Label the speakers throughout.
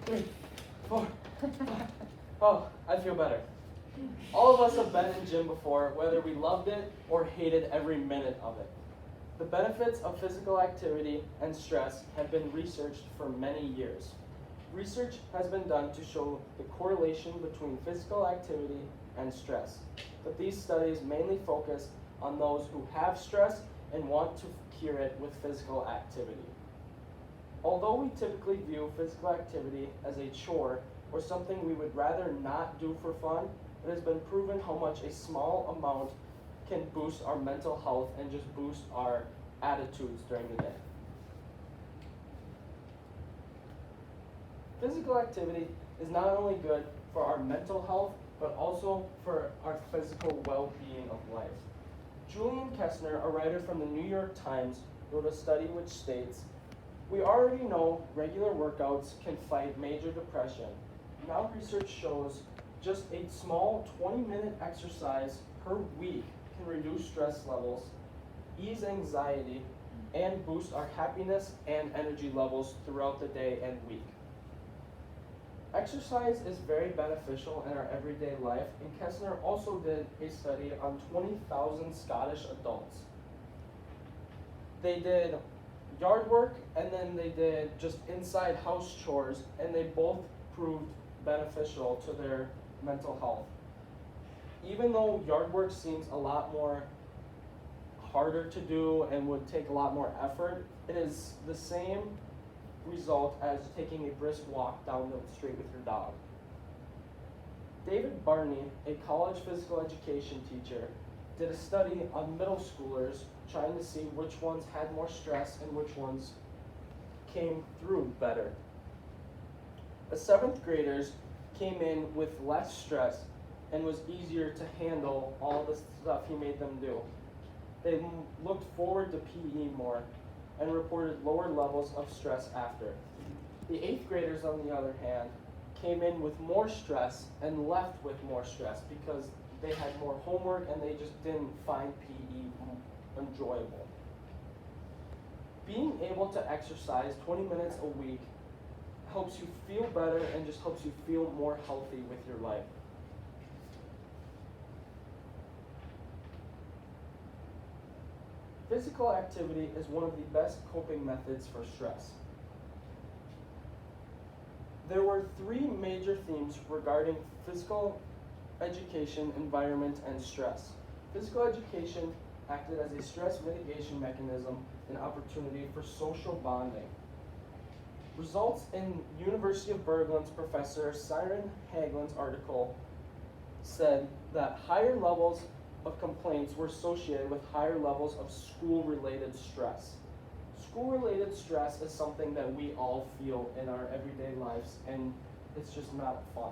Speaker 1: 3, 4, 5. Oh, I feel better. All of us have been in gym before, whether we loved it or hated every minute of it. The benefits of physical activity and stress have been researched for many years. Research has been done to show the correlation between physical activity and stress, but these studies mainly focus on those who have stress and want to cure it with physical activity. Although we typically view physical activity as a chore or something we would rather not do for fun, it has been proven how much a small amount can boost our mental health and just boost our attitudes during the day. Physical activity is not only good for our mental health, but also for our physical well-being of life. Julian Kessner, a writer from the New York Times, wrote a study which states, "We already know regular workouts can fight major depression. Now research shows just a small 20-minute exercise per week can reduce stress levels, ease anxiety, and boost our happiness and energy levels throughout the day and week." Exercise is very beneficial in our everyday life, and Kessner also did a study on 20,000 Scottish adults. They did yard work and then they did just inside house chores, and they both proved beneficial to their mental health. Even though yard work seems a lot more harder to do and would take a lot more effort, it is the same result as taking a brisk walk down the street with your dog. David Barney, a college physical education teacher, did a study on middle schoolers trying to see which ones had more stress and which ones came through better. The 7th graders came in with less stress and was easier to handle all the stuff he made them do. They looked forward to PE more and reported lower levels of stress after. The 8th graders, on the other hand, came in with more stress and left with more stress because they had more homework and they just didn't find PE enjoyable. Being able to exercise 20 minutes a week helps you feel better and just helps you feel more healthy with your life. Physical activity is one of the best coping methods for stress. There were 3 major themes regarding physical education, environment, and stress. Physical education acted as a stress mitigation mechanism and opportunity for social bonding. Results in University of Bergen's Professor Siren Hagelin's article said that higher levels of complaints were associated with higher levels of school-related stress. School-related stress is something that we all feel in our everyday lives, and it's just not fun.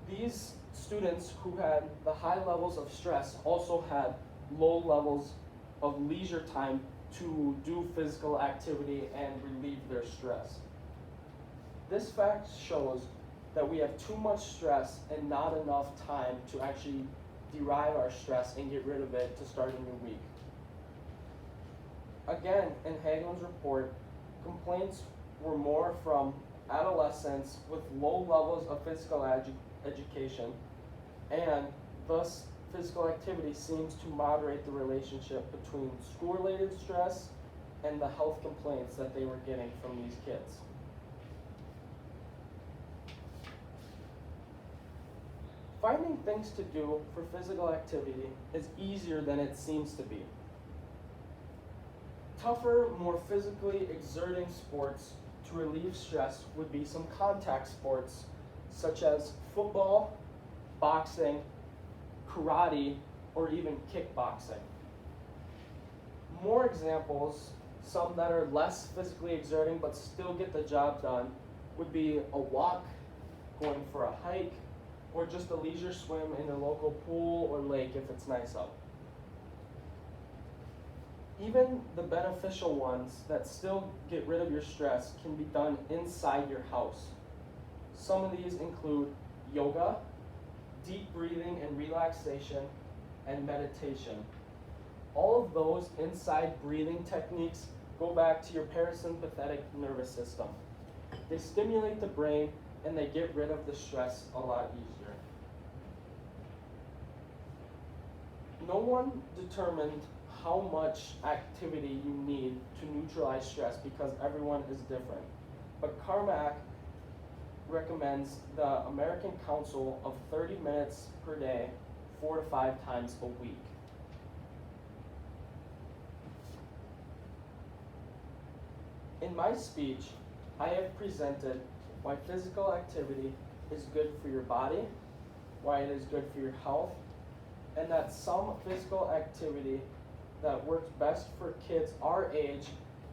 Speaker 1: These students who had the high levels of stress also had low levels of leisure time to do physical activity and relieve their stress. This fact shows that we have too much stress and not enough time to actually derive our stress and get rid of it to start a new week. Again, in Hagelin's report, complaints were more from adolescents with low levels of physical education, and thus physical activity seems to moderate the relationship between school-related stress and the health complaints that they were getting from these kids. Finding things to do for physical activity is easier than it seems to be. Tougher, more physically exerting sports to relieve stress would be some contact sports such as football, boxing, karate, or even kickboxing. More examples, some that are less physically exerting but still get the job done, would be a walk, going for a hike, or just a leisure swim in a local pool or lake if it's nice out. Even the beneficial ones that still get rid of your stress can be done inside your house. Some of these include yoga, deep breathing and relaxation, and meditation. All of those inside breathing techniques go back to your parasympathetic nervous system. They stimulate the brain and they get rid of the stress a lot easier. No one determined how much activity you need to neutralize stress because everyone is different. But Carmack recommends the American Council of 30 minutes per day, 4 to 5 times a week. In my speech, I have presented why physical activity is good for your body, why it is good for your health, and that some physical activity that works best for kids our age,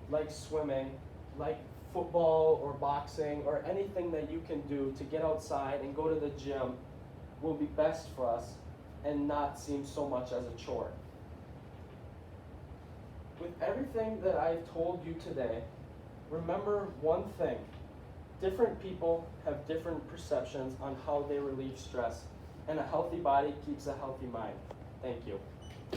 Speaker 1: like swimming, like football or boxing, or anything that you can do to get outside and go to the gym, will be best for us and not seem so much as a chore. With everything that I've told you today, remember one thing. Different people have different perceptions on how they relieve stress, and a healthy body keeps a healthy mind. Thank you.